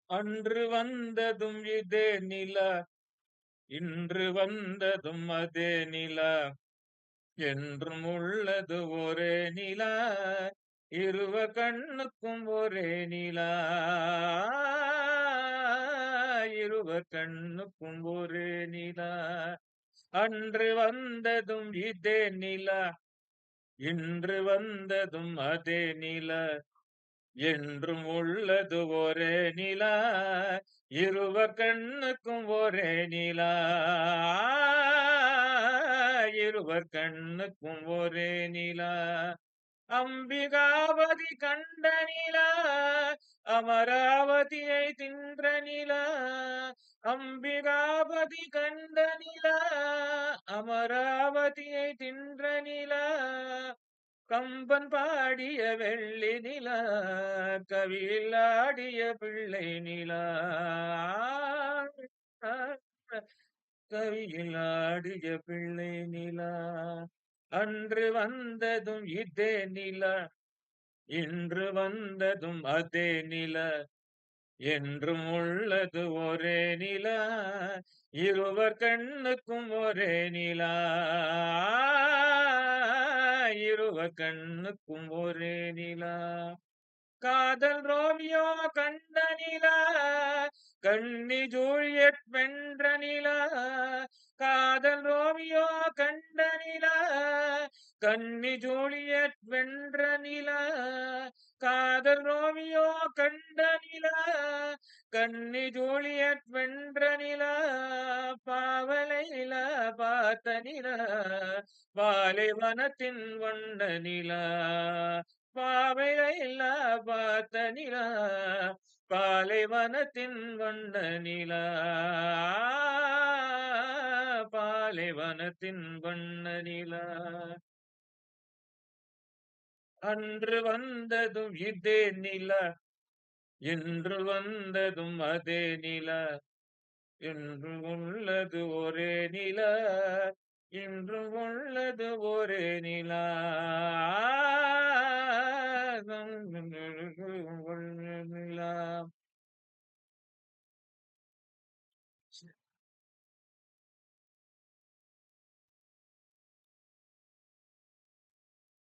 அன்று வந்ததும் இதே நிலா, இன்று வந்ததும் அதே நிலா, என்றும் உள்ளது ஒரே நிலா, இருவர் கண்ணுக்கும் ஒரே நிலா, இருவர் கண்ணுக்கும் ஒரே நிலா. அன்று வந்ததும் இதே நிலா, இன்று வந்ததும் அதே நிலா, என்றும் உள்ளது ஒரே நிலா, இருவர் கண்ணுக்கும் ஒரே நிலா, இருவர் கண்ணுக்கும் ஒரே நிலா. அம்பிகாபதி கண்ட நிலா, அமராவதியை தின்ற நிலா, அம்பிகாபதி கண்ட நிலா, அமராவதியை தின்ற நிலா, கம்பன் பாடிய வெள்ளி நிலா, கவியில் ஆடிய பிள்ளை நிலா, கவியில் ஆடிய பிள்ளை நிலா. அன்று வந்ததும் இதே நிலா, இன்று வந்ததும் அதே நிலா, என்றும் உள்ளது ஒரே நிலா, இருவர் கண்ணுக்கும் ஒரே நிலா, இருவர் கண்ணுக்கும் ஒரே நிலா. காதல் ரோமியோ கண்ட நிலா, கன்னி ஜூலியட் வென்ற நிலா, காதல் ரோமியோ கண்ட நிலா, கன்னி ஜூலியட் வென்ற நிலா, காதல் ரோமியோ கண்ட நிலா, கன்னி ஜூலியட் வென்ற நிலா, பாவலைலா பார்த்த நிலா, பாலைவனத்தின் வண்ண நிலா, பாவையில்லா பார்த்த நிலா, பாலைவனத்தின் வண்ண நிலா, பாலைவனத்தின் வண்ண நிலா. அன்று வந்ததும் இதே நிலா, இன்று வந்ததும் அதே நிலா, என்று உள்ளது ஒரே நிலா, இன்று உள்ளது ஒரே நிலா,